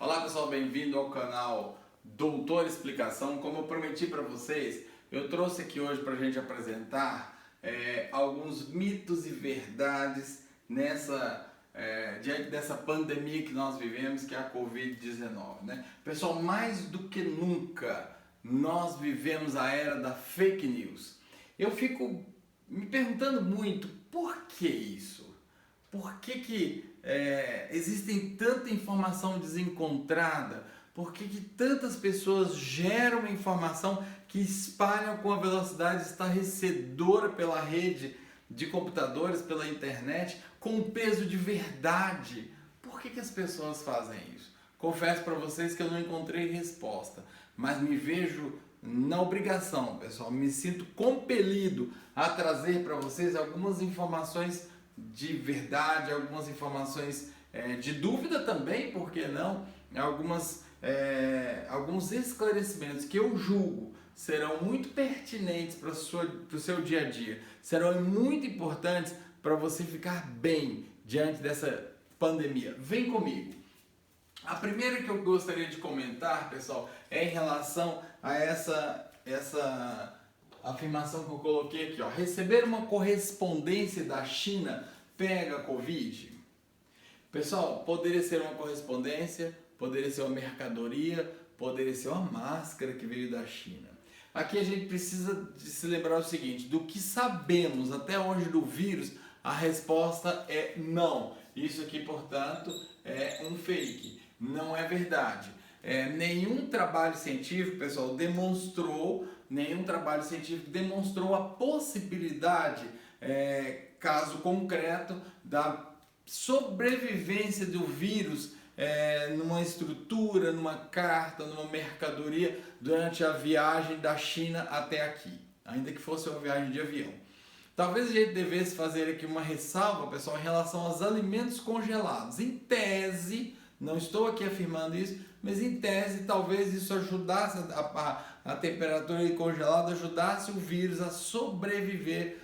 Olá pessoal, bem-vindo ao canal Doutor Explicação. Como eu prometi para vocês, eu trouxe aqui hoje para a gente apresentar alguns mitos e verdades diante dessa pandemia que nós vivemos, que é a Covid-19, né? Pessoal, mais do que nunca nós vivemos a era da fake news. Eu fico me perguntando muito por que isso? Por que existem tanta informação desencontrada? Por que tantas pessoas geram informação que espalham com a velocidade estarrecedora pela rede de computadores, pela internet, com peso de verdade? Por que as pessoas fazem isso? Confesso para vocês que eu não encontrei resposta, mas me vejo na obrigação, pessoal, me sinto compelido a trazer para vocês algumas informações de verdade, algumas informações de dúvida também, por que não? Alguns esclarecimentos que eu julgo serão muito pertinentes para o seu dia a dia, serão muito importantes para você ficar bem diante dessa pandemia. Vem comigo! A primeira que eu gostaria de comentar, pessoal, é em relação a essa afirmação que eu coloquei aqui, ó. Receber uma correspondência da China pega Covid? Pessoal, poderia ser uma correspondência, poderia ser uma mercadoria, poderia ser uma máscara que veio da China. Aqui a gente precisa de se lembrar o seguinte: do que sabemos até hoje do vírus, a resposta é não. Isso aqui, portanto, é um fake, não é verdade. Nenhum trabalho científico, pessoal, demonstrou a possibilidade, caso concreto, da sobrevivência do vírus numa estrutura, numa carta, numa mercadoria durante a viagem da China até aqui, ainda que fosse uma viagem de avião. Talvez a gente devesse fazer aqui uma ressalva, pessoal, em relação aos alimentos congelados. Em tese, não estou aqui afirmando isso, mas em tese talvez isso ajudasse a temperatura congelada, ajudasse o vírus a sobreviver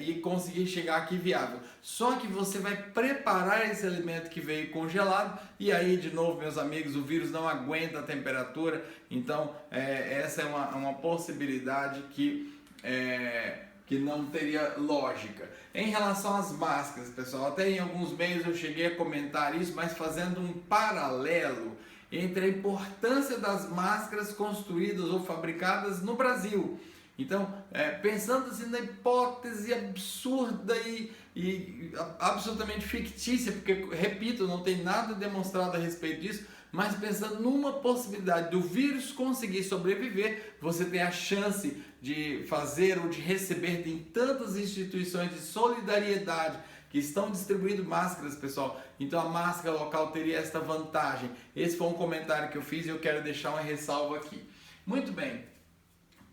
e conseguir chegar aqui viável. Só que você vai preparar esse alimento que veio congelado e aí, de novo, meus amigos, o vírus não aguenta a temperatura. Então essa é uma possibilidade que não teria lógica. Em relação às máscaras, pessoal, até em alguns meios eu cheguei a comentar isso, mas fazendo um paralelo entre a importância das máscaras construídas ou fabricadas no Brasil. Então, pensando assim na hipótese absurda e absolutamente fictícia, porque, repito, não tem nada demonstrado a respeito disso, mas pensando numa possibilidade do vírus conseguir sobreviver, você tem a chance de fazer ou de receber em tantas instituições de solidariedade que estão distribuindo máscaras, pessoal. Então a máscara local teria esta vantagem. Esse foi um comentário que eu fiz e eu quero deixar uma ressalva aqui. Muito bem.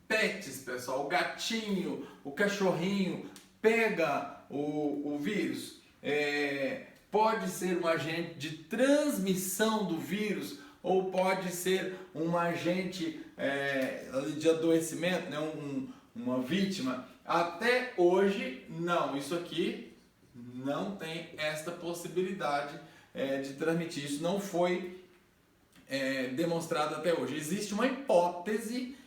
Pets, pessoal, o gatinho, o cachorrinho pega o vírus. Pode ser um agente de transmissão do vírus ou pode ser um agente de adoecimento, né? Uma vítima. Até hoje, não. Isso aqui não tem esta possibilidade de transmitir. Isso não foi demonstrado até hoje. Existe uma hipótese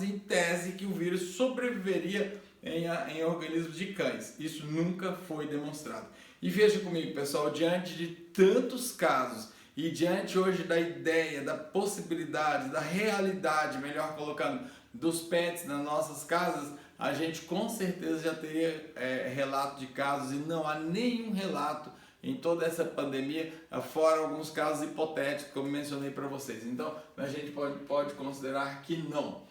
em tese que o vírus sobreviveria em organismos de cães. Isso nunca foi demonstrado. E veja comigo, pessoal, diante de tantos casos e diante hoje da ideia, da possibilidade, da realidade, melhor colocando, dos pets nas nossas casas, a gente com certeza já teria relato de casos, e não há nenhum relato em toda essa pandemia, fora alguns casos hipotéticos, como mencionei para vocês. Então, a gente pode considerar que não.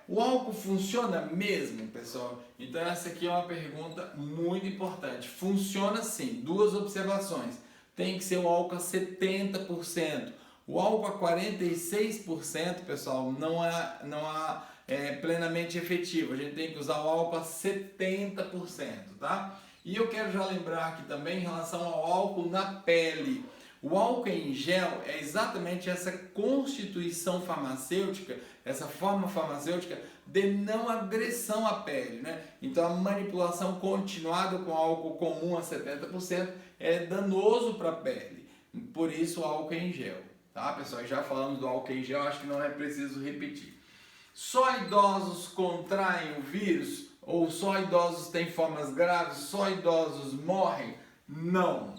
O álcool funciona mesmo, pessoal? Então essa aqui é uma pergunta muito importante. Funciona sim. Duas observações. Tem que ser o álcool a 70%. O álcool a 46%, pessoal, não é plenamente efetivo. A gente tem que usar o álcool a 70%, tá? E eu quero já lembrar aqui também em relação ao álcool na pele. O álcool em gel é exatamente essa constituição farmacêutica, essa forma farmacêutica de não agressão à pele, né? Então a manipulação continuada com álcool comum a 70% é danoso para a pele. por isso o álcool em gel, tá, pessoal? Já falamos do álcool em gel, acho que não é preciso repetir. Só idosos contraem o vírus? Ou só idosos têm formas graves? Só idosos morrem? Não.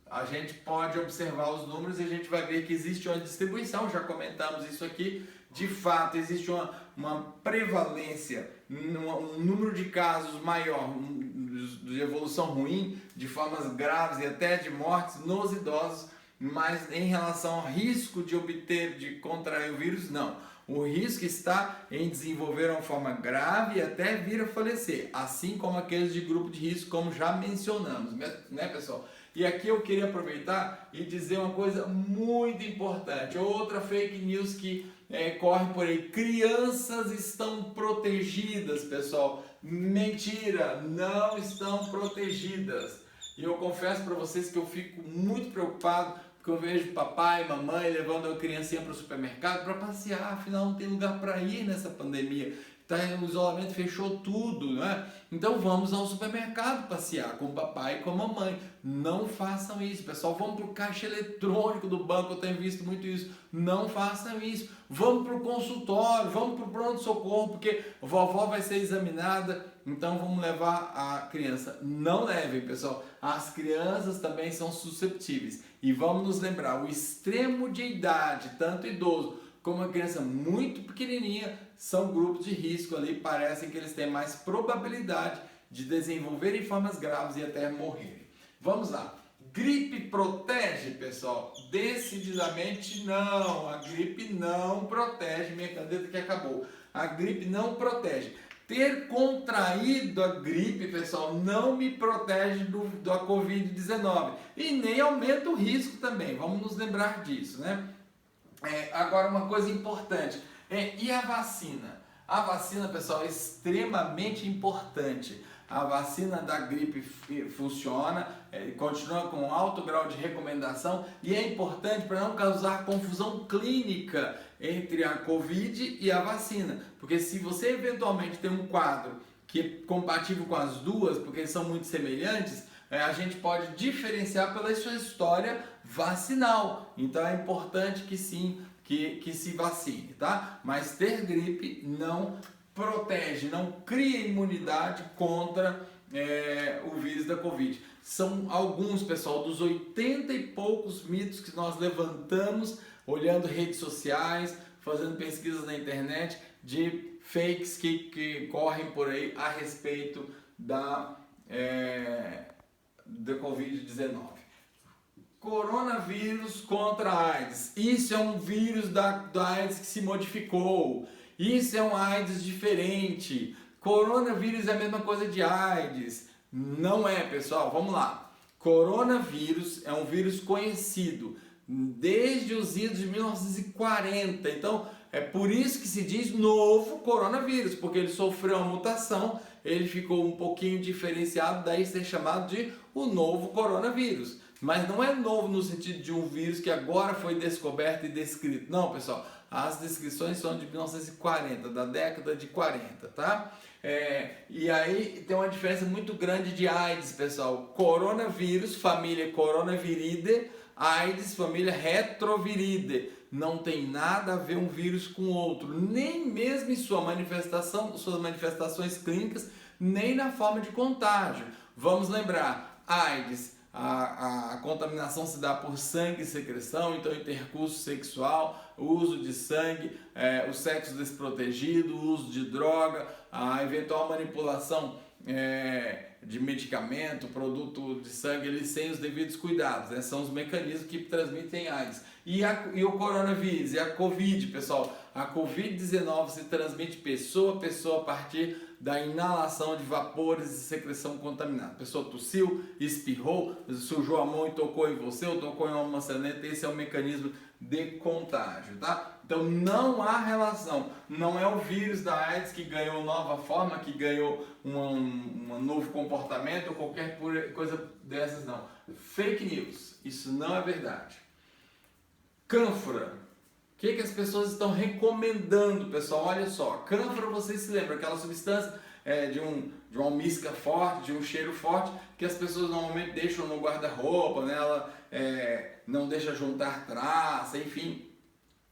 A gente pode observar os números e a gente vai ver que existe uma distribuição, já comentamos isso aqui, de fato existe uma prevalência, um número de casos maior de evolução ruim, de formas graves e até de mortes nos idosos, mas em relação ao risco de contrair o vírus, não. O risco está em desenvolver uma forma grave e até vir a falecer, assim como aqueles de grupo de risco, como já mencionamos, né, pessoal? E aqui eu queria aproveitar e dizer uma coisa muito importante, outra fake news que corre por aí: crianças estão protegidas, pessoal. Mentira, não estão protegidas. E eu confesso para vocês que eu fico muito preocupado, porque eu vejo papai e mamãe levando a criancinha para o supermercado para passear, afinal não tem lugar para ir nessa pandemia. O isolamento fechou tudo, né? Então vamos ao supermercado passear com o papai e com a mamãe. Não façam isso, pessoal. Vamos para o caixa eletrônico do banco, eu tenho visto muito isso. Não façam isso. Vamos para o consultório, vamos para o pronto-socorro, porque a vovó vai ser examinada, então vamos levar a criança. Não levem, pessoal. As crianças também são susceptíveis. E vamos nos lembrar, o extremo de idade, tanto idoso como uma criança muito pequenininha, são grupos de risco ali, parecem que eles têm mais probabilidade de desenvolverem formas graves e até morrerem. Vamos lá. Gripe protege, pessoal? Decididamente não. A gripe não protege. Minha caneta que acabou. A gripe não protege. Ter contraído a gripe, pessoal, não me protege da Covid-19 e nem aumenta o risco também. Vamos nos lembrar disso, né? Agora, uma coisa importante, e a vacina? A vacina, pessoal, é extremamente importante. A vacina da gripe funciona, continua com alto grau de recomendação e é importante para não causar confusão clínica entre a Covid e a vacina. Porque se você eventualmente tem um quadro que é compatível com as duas, porque são muito semelhantes, a gente pode diferenciar pela sua história vacinal. Então é importante que sim, que se vacine, tá? Mas ter gripe não protege, não cria imunidade contra o vírus da Covid. São alguns, pessoal, dos 80 e poucos mitos que nós levantamos, olhando redes sociais, fazendo pesquisas na internet, de fakes que correm por aí a respeito da Covid-19. Coronavírus contra a AIDS. Isso é um vírus da AIDS que se modificou. Isso é um AIDS diferente. Coronavírus é a mesma coisa de AIDS. Não é, pessoal. Vamos lá. Coronavírus é um vírus conhecido desde os idos de 1940. Então, é por isso que se diz novo coronavírus, porque ele sofreu uma mutação, ele ficou um pouquinho diferenciado, daí ser chamado de o novo coronavírus. Mas não é novo no sentido de um vírus que agora foi descoberto e descrito. Não, pessoal, as descrições são de 1940, da década de 40, tá? E aí tem uma diferença muito grande de AIDS, pessoal. Coronavírus, família Coronaviridae, AIDS, família Retroviridae. Não tem nada a ver um vírus com o outro, nem mesmo em suas manifestações clínicas, nem na forma de contágio. Vamos lembrar, AIDS, a contaminação se dá por sangue e secreção, então intercurso sexual, uso de sangue, o sexo desprotegido, o uso de droga, a eventual manipulação de medicamento, produto de sangue, eles sem os devidos cuidados, né? São os mecanismos que transmitem AIDS. E o coronavírus, e a Covid, pessoal, a Covid-19 se transmite pessoa a pessoa a partir da inalação de vapores e secreção contaminada. A pessoa tossiu, espirrou, sujou a mão e tocou em você, ou tocou em uma maçaneta, esse é o mecanismo de contágio, tá? Então não há relação, não é o vírus da AIDS que ganhou nova forma, que ganhou um novo comportamento ou qualquer coisa dessas, não. Fake news, isso não é verdade. Cânfora, o que as pessoas estão recomendando, pessoal? Olha só, cânfora, vocês se lembram, aquela substância de uma almíscar forte, de um cheiro forte, que as pessoas normalmente deixam no guarda-roupa, né? Ela não deixa juntar traça, enfim.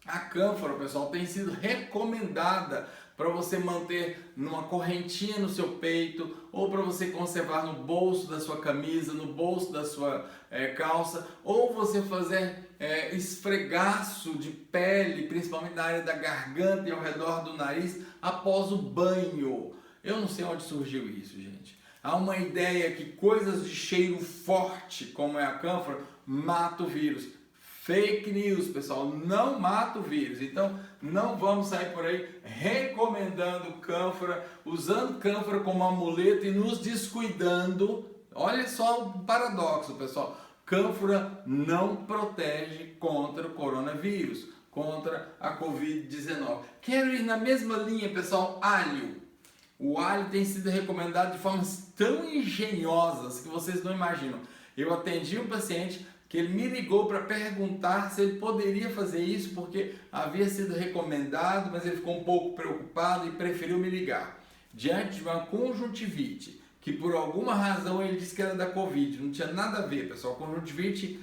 A cânfora, pessoal, tem sido recomendada para você manter numa correntinha no seu peito ou para você conservar no bolso da sua camisa, no bolso da sua calça, ou você fazer esfregaço de pele, principalmente na área da garganta e ao redor do nariz, após o banho. Eu não sei onde surgiu isso, gente. Há uma ideia que coisas de cheiro forte, como é a cânfora, mata o vírus. Fake news, pessoal, não mata o vírus. Então, não vamos sair por aí recomendando cânfora, usando cânfora como amuleto e nos descuidando. Olha só o paradoxo, pessoal. Cânfora não protege contra o coronavírus, contra a Covid-19. Quero ir na mesma linha, pessoal, alho. O alho tem sido recomendado de formas tão engenhosas que vocês não imaginam. Eu atendi um paciente que ele me ligou para perguntar se ele poderia fazer isso porque havia sido recomendado, mas ele ficou um pouco preocupado e preferiu me ligar. Diante de uma conjuntivite, que por alguma razão ele disse que era da Covid, não tinha nada a ver, pessoal. Conjuntivite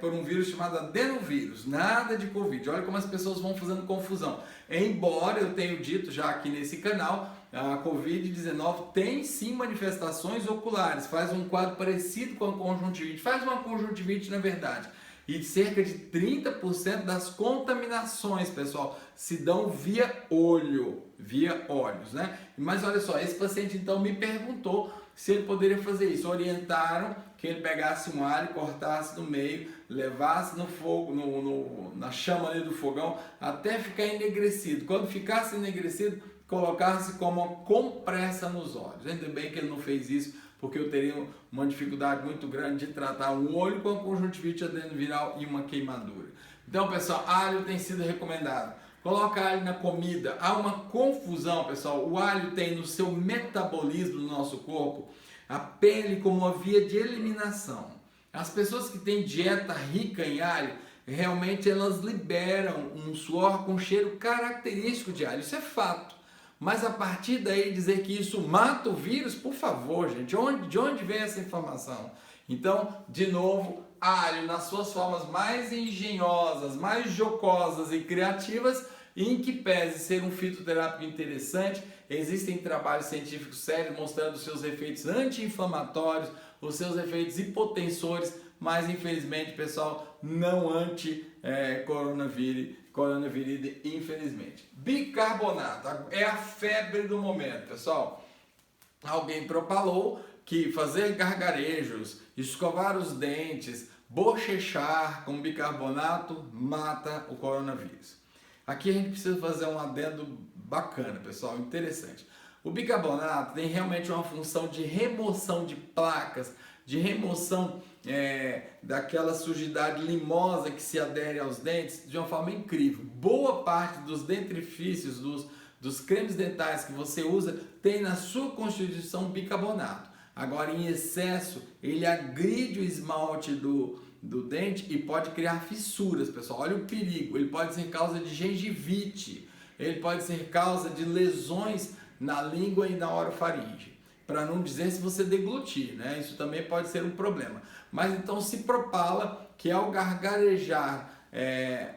por um vírus chamado adenovírus, nada de Covid. Olha como as pessoas vão fazendo confusão. Embora eu tenha dito já aqui nesse canal, a Covid-19 tem sim manifestações oculares, faz um quadro parecido com a conjuntivite, faz uma conjuntivite na verdade. E cerca de 30% das contaminações, pessoal, se dão via olhos, né? Mas olha só, esse paciente então me perguntou se ele poderia fazer isso. Orientaram que ele pegasse um alho, cortasse no meio, levasse no fogo, na chama ali do fogão, até ficar enegrecido. Quando ficasse enegrecido, colocasse como uma compressa nos olhos. Ainda bem que ele não fez isso, porque eu teria uma dificuldade muito grande de tratar um olho com conjuntivite adenoviral e uma queimadura. Então, pessoal, alho tem sido recomendado. Coloca alho na comida. Há uma confusão, pessoal. O alho tem no seu metabolismo no nosso corpo a pele como uma via de eliminação. As pessoas que têm dieta rica em alho, realmente elas liberam um suor com cheiro característico de alho. Isso é fato. Mas a partir daí dizer que isso mata o vírus, por favor, gente, de onde vem essa informação? Então, de novo, alho nas suas formas mais engenhosas, mais jocosas e criativas, em que pese ser um fitoterápico interessante, existem trabalhos científicos sérios mostrando os seus efeitos anti-inflamatórios, os seus efeitos hipotensores, mas infelizmente, pessoal, não anti-coronavírus, infelizmente. Bicarbonato é a febre do momento, pessoal. Alguém propalou que fazer gargarejos, escovar os dentes, bochechar com bicarbonato mata o coronavírus. Aqui a gente precisa fazer um adendo bacana, pessoal, interessante. O bicarbonato tem realmente uma função de remoção de placas, de remoção daquela sujidade limosa que se adere aos dentes de uma forma incrível. Boa parte dos dentifrícios, dos cremes dentais que você usa, tem na sua constituição bicarbonato. Agora, em excesso, ele agride o esmalte do dente e pode criar fissuras, pessoal. Olha o perigo. Ele pode ser causa de gengivite, ele pode ser causa de lesões na língua e na orofaringe. Para não dizer se você deglutir, né? Isso também pode ser um problema. Mas então se propala que ao gargarejar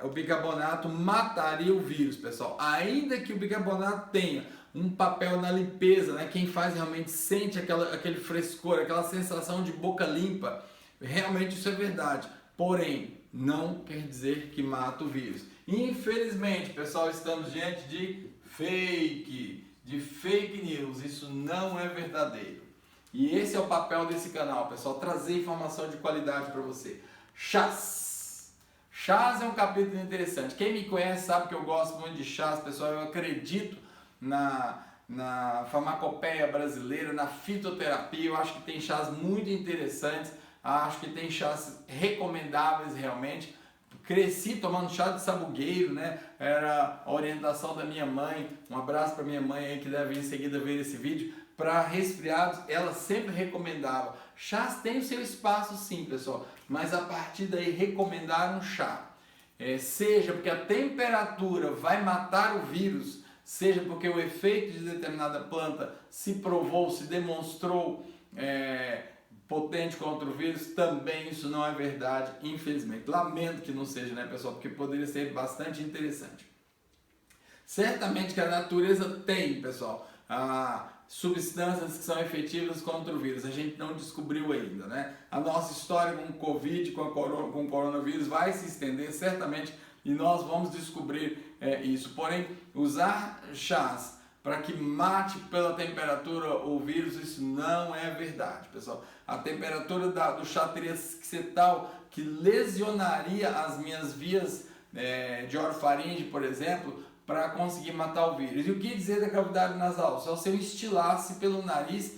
o bicarbonato mataria o vírus, pessoal. Ainda que o bicarbonato tenha um papel na limpeza, né? Quem faz realmente sente aquele frescor, aquela sensação de boca limpa. Realmente isso é verdade. Porém, não quer dizer que mata o vírus. Infelizmente, pessoal, estamos diante de fake news. Isso não é verdadeiro. E esse é o papel desse canal, pessoal, trazer informação de qualidade para você. Chás. Chás é um capítulo interessante. Quem me conhece sabe que eu gosto muito de chás, pessoal. Eu acredito na farmacopeia brasileira, na fitoterapia. Eu acho que tem chás muito interessantes. Acho que tem chás recomendáveis realmente. Cresci tomando chá de sabugueiro, né? Era a orientação da minha mãe. Um abraço para minha mãe aí que deve em seguida ver esse vídeo. Para resfriados, ela sempre recomendava. Chás tem o seu espaço sim, pessoal. Mas a partir daí recomendaram chá. Seja porque a temperatura vai matar o vírus, seja porque o efeito de determinada planta se provou, se demonstrou potente contra o vírus, também isso não é verdade, infelizmente. Lamento que não seja, né, pessoal? Porque poderia ser bastante interessante. Certamente que a natureza tem, pessoal, substâncias que são efetivas contra o vírus. A gente não descobriu ainda, né? A nossa história com o Covid, com o coronavírus, vai se estender certamente e nós vamos descobrir isso. Porém, usar chás para que mate pela temperatura o vírus, isso não é verdade, pessoal. A temperatura do chá teria que ser tal que lesionaria as minhas vias de orofaringe, por exemplo, para conseguir matar o vírus. E o que dizer da cavidade nasal? Só se eu instilasse pelo nariz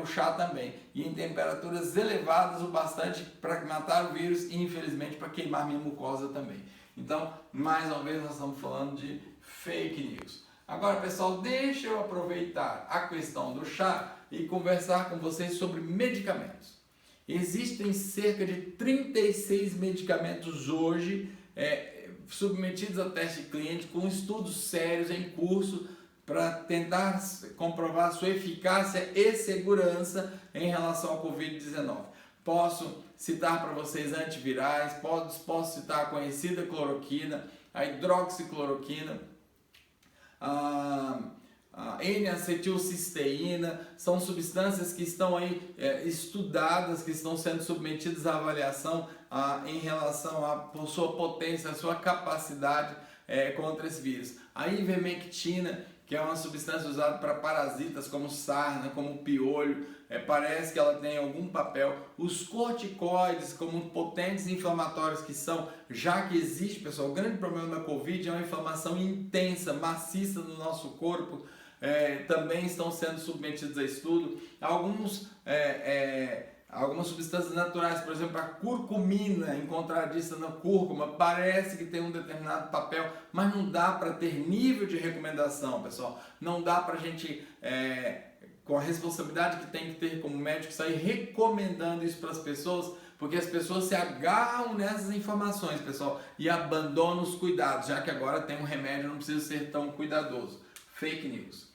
o chá também. E em temperaturas elevadas o bastante para matar o vírus e infelizmente para queimar minha mucosa também. Então, mais uma vez nós estamos falando de fake news. Agora, pessoal, deixa eu aproveitar a questão do chá e conversar com vocês sobre medicamentos. Existem cerca de 36 medicamentos hoje submetidos a teste clínico, com estudos sérios em curso para tentar comprovar sua eficácia e segurança em relação ao Covid-19. Posso citar para vocês antivirais, posso citar a conhecida cloroquina, a hidroxicloroquina, a N-acetilcisteína, são substâncias que estão aí estudadas, que estão sendo submetidas à avaliação em relação à sua potência, a sua capacidade contra esse vírus. A ivermectina, que é uma substância usada para parasitas como sarna, como piolho, parece que ela tem algum papel. Os corticoides, como potentes inflamatórios que são, já que existe, pessoal, o grande problema da Covid é uma inflamação intensa, maciça no nosso corpo, também estão sendo submetidos a estudo. Algumas substâncias naturais, por exemplo, a curcumina, encontradista na cúrcuma, parece que tem um determinado papel, mas não dá para ter nível de recomendação, pessoal. Não dá para a gente, com a responsabilidade que tem que ter como médico, sair recomendando isso para as pessoas, porque as pessoas se agarram nessas informações, pessoal, e abandonam os cuidados, já que agora tem um remédio, não precisa ser tão cuidadoso. Fake news.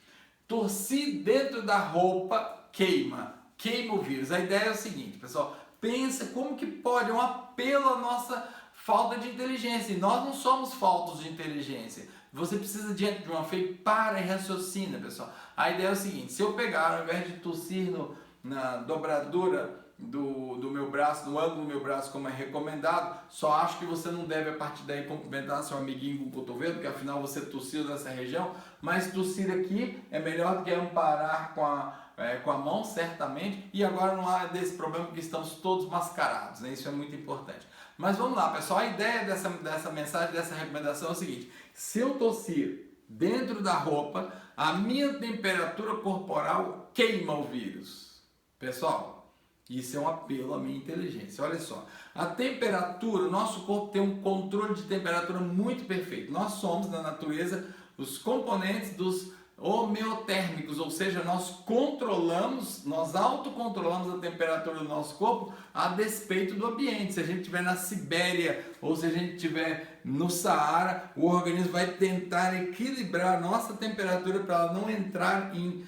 Tossir dentro da roupa queima o vírus. A ideia é o seguinte, pessoal, pensa como que pode um apelo à nossa falta de inteligência. E nós não somos faltos de inteligência. Você precisa, diante de uma fake, para e raciocina, pessoal. A ideia é o seguinte, se eu pegar, ao invés de tossir na dobradura do meu braço, no ângulo do meu braço, como é recomendado, só acho que você não deve, a partir daí, cumprimentar seu amiguinho com o cotovelo, porque afinal você tossiu nessa região, mas tossir aqui é melhor do que amparar com a mão, certamente, e agora não há desse problema porque estamos todos mascarados, né? Isso é muito importante. Mas vamos lá, pessoal, a ideia dessa mensagem, dessa recomendação é o seguinte: se eu tossir dentro da roupa, a minha temperatura corporal queima o vírus. Pessoal, isso é um apelo à minha inteligência. Olha só, a temperatura, o nosso corpo tem um controle de temperatura muito perfeito. Nós somos, na natureza, os componentes dos homeotérmicos, ou seja, nós autocontrolamos a temperatura do nosso corpo a despeito do ambiente. Se a gente estiver na Sibéria ou se a gente estiver no Saara, o organismo vai tentar equilibrar a nossa temperatura para ela não entrar em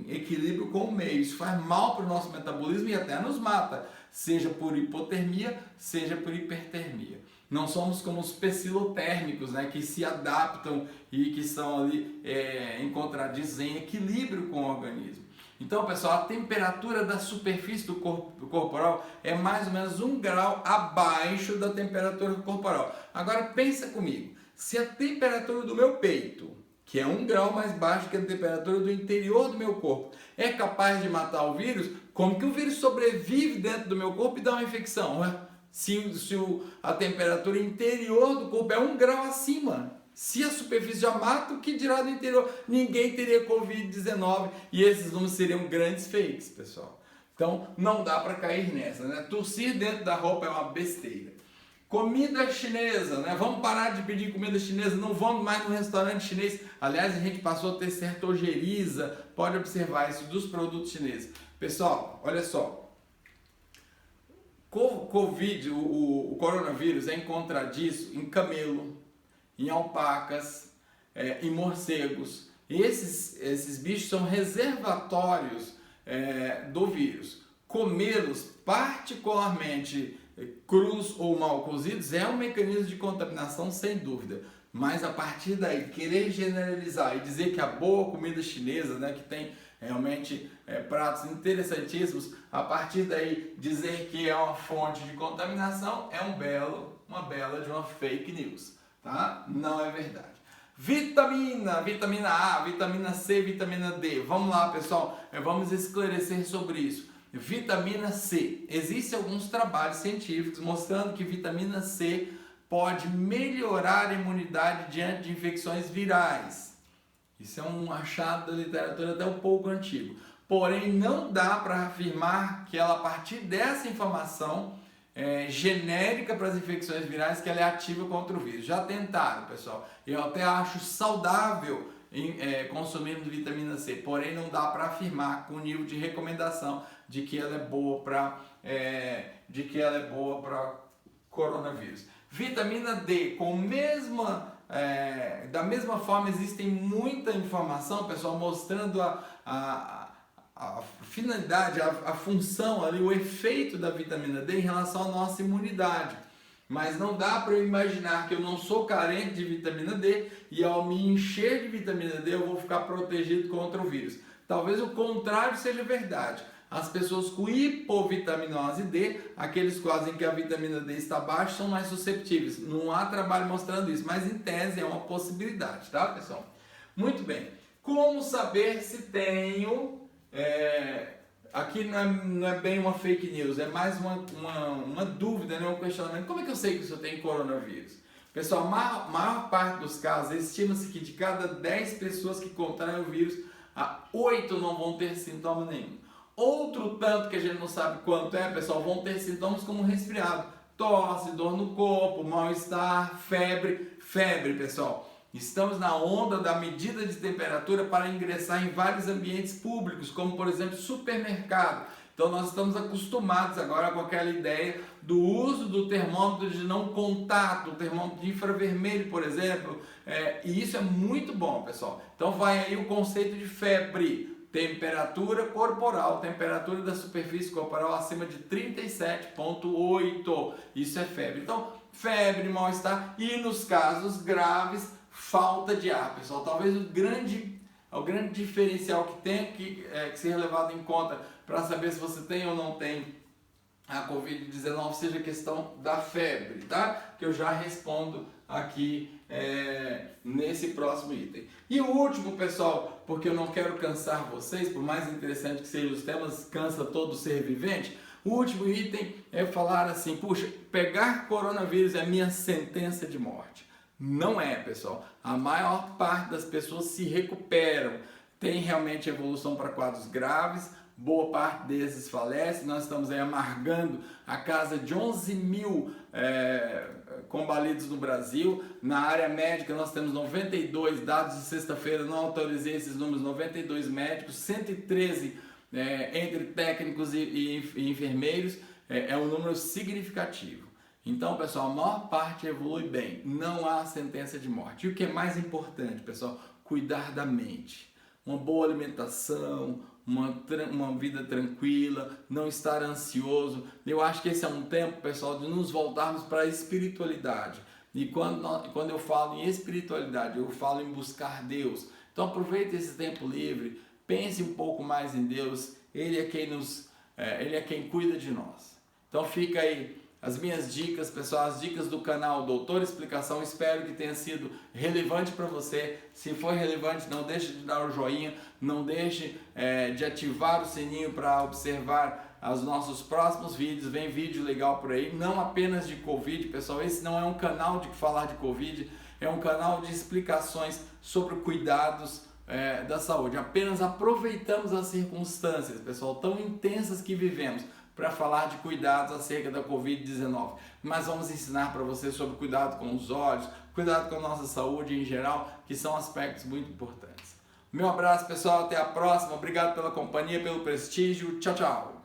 equilíbrio com o meio. Isso faz mal para o nosso metabolismo e até nos mata, seja por hipotermia, seja por hipertermia. Não somos como os pecilotérmicos, né, que se adaptam e que estão ali encontradinhos em equilíbrio com o organismo. Então, pessoal, a temperatura da superfície do corporal é mais ou menos 1 grau abaixo da temperatura corporal. Agora, pensa comigo, se a temperatura do meu peito, que é 1 grau mais baixo que a temperatura do interior do meu corpo, é capaz de matar o vírus, como que o vírus sobrevive dentro do meu corpo e dá uma infecção? Se a temperatura interior do corpo é 1 grau acima, se a superfície já mata, o que dirá do interior? Ninguém teria Covid-19 e esses números seriam grandes fakes, pessoal. Então não dá para cair nessa, né? Tossir dentro da roupa é uma besteira. Comida chinesa, né? Vamos parar de pedir comida chinesa, não vamos mais no restaurante chinês. Aliás, a gente passou a ter certa ojeriza, pode observar isso, dos produtos chineses. Pessoal, olha só. Covid, o coronavírus é encontradiço em camelo, em alpacas, em morcegos. Esses bichos são reservatórios do vírus. comê-los particularmente crus ou mal cozidos é um mecanismo de contaminação sem dúvida. Mas a partir daí, querer generalizar e dizer que a boa comida chinesa, né, que tem realmente pratos interessantíssimos, a partir daí dizer que é uma fonte de contaminação é uma bela de uma fake news, tá? Não é verdade. Vitamina A, vitamina C, vitamina D. Vamos lá, pessoal, vamos esclarecer sobre isso. Vitamina C. Existem alguns trabalhos científicos mostrando que vitamina C pode melhorar a imunidade diante de infecções virais. Isso é um achado da literatura até um pouco antigo. Porém, não dá para afirmar que ela, a partir dessa informação genérica para as infecções virais, que ela é ativa contra o vírus. Já tentaram, pessoal. Eu até acho saudável consumirmos vitamina C, porém não dá para afirmar com o nível de recomendação de que ela é boa para coronavírus. Vitamina D, da mesma forma, existem muita informação, pessoal, mostrando a finalidade, a função ali, o efeito da vitamina D em relação à nossa imunidade. Mas não dá para eu imaginar que eu não sou carente de vitamina D e ao me encher de vitamina D eu vou ficar protegido contra o vírus. Talvez o contrário seja verdade. As pessoas com hipovitaminose D, aqueles quase em que a vitamina D está baixa, são mais susceptíveis. Não há trabalho mostrando isso, mas em tese é uma possibilidade, tá, pessoal? Muito bem. Como saber se tenho... Aqui não é bem uma fake news, é mais uma dúvida, né? Um questionamento. Como é que eu sei que eu tenho coronavírus? Pessoal, a maior parte dos casos, estima-se que de cada 10 pessoas que contraem o vírus, 8 não vão ter sintoma nenhum. Outro tanto que a gente não sabe quanto pessoal, vão ter sintomas como resfriado, tosse, dor no corpo, mal-estar, febre, pessoal. Estamos na onda da medida de temperatura para ingressar em vários ambientes públicos, como por exemplo supermercado. Então nós estamos acostumados agora com aquela ideia do uso do termômetro de não contato, o termômetro de infravermelho, por exemplo, e isso é muito bom, pessoal. Então vai aí o conceito de febre. Temperatura corporal, temperatura da superfície corporal acima de 37,8. Isso é febre. Então, febre, mal-estar e nos casos graves, falta de ar, pessoal. Talvez o grande diferencial que tem que ser levado em conta para saber se você tem ou não tem a Covid-19 seja a questão da febre, tá? Que eu já respondo aqui nesse próximo item. E o último, pessoal, porque eu não quero cansar vocês, por mais interessante que sejam os temas, cansa todo ser vivente. O último item é falar assim: puxa, pegar coronavírus é minha sentença de morte. Não é, pessoal. A maior parte das pessoas se recuperam, tem realmente evolução para quadros graves. Boa parte desses falece. Nós estamos aí amargando a casa de 11 mil combalidos no Brasil. Na área médica nós temos 92, dados de sexta-feira, não autorizei esses números, 92 médicos, 113 entre técnicos e enfermeiros, é um número significativo. Então, pessoal, a maior parte evolui bem, não há sentença de morte. E o que é mais importante, pessoal, cuidar da mente. Uma boa alimentação, uma vida tranquila, não estar ansioso. Eu acho que esse é um tempo, pessoal, de nos voltarmos para a espiritualidade. E quando eu falo em espiritualidade, eu falo em buscar Deus. Então aproveite esse tempo livre, pense um pouco mais em Deus. Ele é quem cuida de nós. Então fica aí as minhas dicas, pessoal, as dicas do canal Doutor Explicação. Espero que tenha sido relevante para você. Se for relevante, não deixe de dar o joinha, não deixe de ativar o sininho para observar os nossos próximos vídeos. Vem vídeo legal por aí, não apenas de Covid, pessoal. Esse não é um canal de falar de Covid, é um canal de explicações sobre cuidados da saúde. Apenas aproveitamos as circunstâncias, pessoal, tão intensas que vivemos para falar de cuidados acerca da Covid-19. Mas vamos ensinar para você sobre cuidado com os olhos, cuidado com a nossa saúde em geral, que são aspectos muito importantes. Meu abraço, pessoal, até a próxima. Obrigado pela companhia, pelo prestígio. Tchau, tchau.